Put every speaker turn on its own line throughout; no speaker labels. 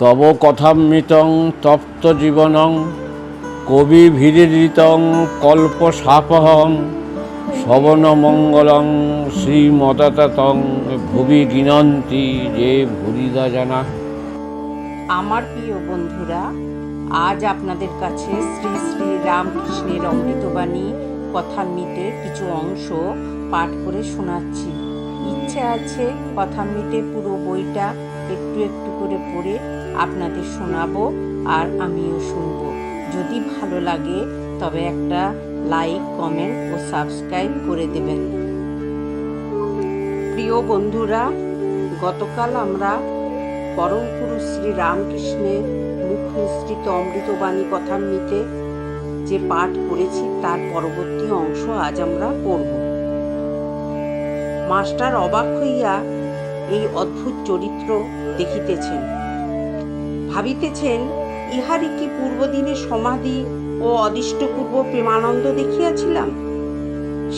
তব কথামৃতং তপ্ত জীবনং কবিভিরিতং কল্পসাপহং শ্রবণমঙ্গলং শ্রীমদততং ভুবি গিনন্তি যে ভুরিদা জানা।
আমার প্রিয় বন্ধুরা, আজ আপনাদের কাছে শ্রী শ্রী রামকৃষ্ণের অমৃতবাণী কথামৃতের কিছু অংশ পাঠ করে শোনাচ্ছি। ইচ্ছে আছে কথামৃতের পুরো বইটা একটু একটু করে পড়ে আপনাদের শোনাবো আর আমিও শুনবো। যদি ভালো লাগে তবে একটা লাইক, কমেন্ট ও সাবস্ক্রাইব করে দেবেন। প্রিয় বন্ধুরা, গতকাল আমরা পরম পুরুষ শ্রী রামকৃষ্ণের মুখ নিঃসৃত অমৃতবাণী কথামৃতে যে পাঠ করেছি তার পরবর্তী অংশ আজ আমরা পড়ব। মাস্টার অবাক হইয়া এই অদ্ভুত চরিত্র দেখিতেছেন, ভাবিতেছেন ইহারই কি পূর্বদিনে সমাধি ও অদিষ্টপূর্ব প্রেমানন্দ দেখিয়াছিলাম?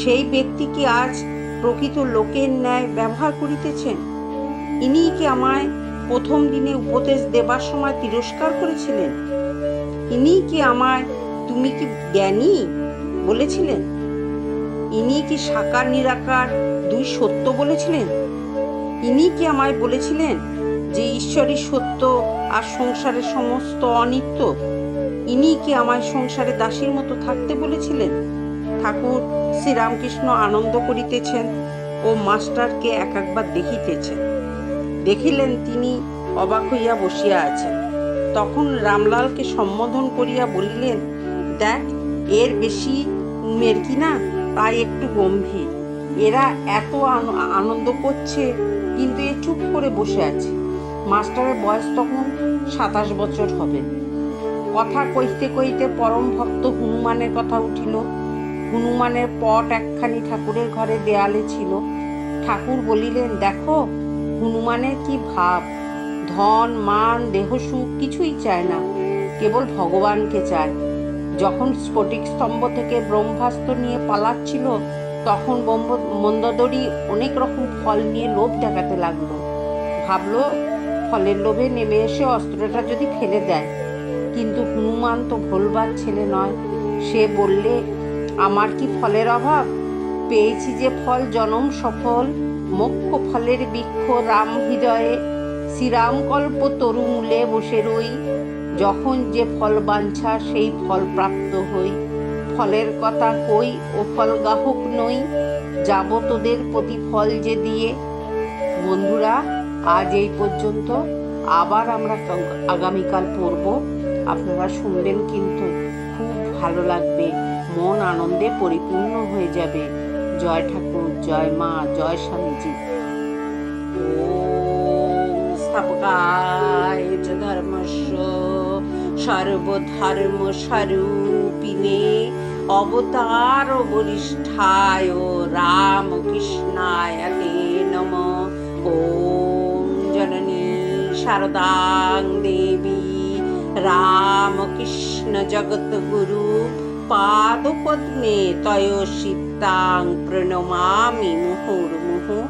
সেই ব্যক্তি কি আজ প্রকৃত লোকের ন্যায় ব্যবহার করিতেছেন? ইনিই কি আমায় প্রথম দিনে উপদেশ দেবার সময় তিরস্কার করেছিলেন? ইনিই কি আমায় তুমি কি জ্ঞানী বলেছিলেন? ইনি কি সাকার নিরাকার দুই সত্য বলেছিলেন? ইনি কি আমায় বলেছিলেন যে ঈশ্বরই সত্য আর সংসারের সমস্ত অনিত্য? ইনি কি আমায় সংসারে দাসীর মতো থাকতে বলেছিলেন? ঠাকুর শ্রীরামকৃষ্ণ আনন্দ করিতেছেন ও মাস্টারকে এক একবার দেখিতেছেন। দেখিলেন তিনি অবাক হইয়া বসিয়া আছেন। তখন রামলালকে সম্বোধন করিয়া বলিলেন, দেখ, এর বেশি উমের কি না, তাই একটু গম্ভীর। এরা এত আনন্দ করছে কিন্তু এ চুপ করে বসে আছে। মাস্টারের বয়স তখন 27 বছর হবে। কথা কইতে কইতে পরম ভক্ত হনুমানের কথা উঠিল। হনুমানের পট একখানি ঠাকুরের ঘরে দেয়ালে ছিল। ঠাকুর বলিলেন, দেখো হনুমানের কি ভাব, ধন মান দেহসুখ কিছুই চায় না, কেবল ভগবানকে চায়। যখন স্ফটিক স্তম্ভ থেকে ব্রহ্মাস্ত্র নিয়ে পালাচ্ছিল তখন মন্দোদরি অনেক রকম ফল নিয়ে লোভ দেখাতে লাগলো। ভাবলো ফলের লোভে নেমে এসে অস্ত্রটা যদি ফেলে দেয়, কিন্তু হনুমান তো ভোলবার ছেলে নয়। সে বললে, আমার কি ফলের অভাব? পেয়েছি যে ফল জনম সফল, মোক্ষ ফলের বৃক্ষ রাম হৃদয়ে, শ্রীরামকল্প তরু মূলে বসে রই, যখন যে ফল বাঞ্ছা সেই ফল প্রাপ্ত হই। ফলের কথা কই ও ফল গাহক নই, যাব তোদের প্রতিফল যে দিয়ে। বন্ধুরা, আজ এই পর্যন্ত। আবার আমরা আগামীকাল পড়ব। আপনারা শুনবেন, কিন্তু খুব ভালো লাগবে, মন আনন্দে পরিপূর্ণ হয়ে যাবে। জয় ঠাকুর, জয় মা, জয় স্বামীজি। ওম স্থাপকায় চ ধর্মস্য সর্বধর্ম স্বরূপিণে অবতার বরিষ্ঠায় রামকৃষ্ণায় তে নমঃ। ওম জননী শারদাং দেবী রামকৃষ্ণ জগৎগুরু পাদপদ্মে তয়োষিতাং প্রণমামি মুহুর্মুহুঃ।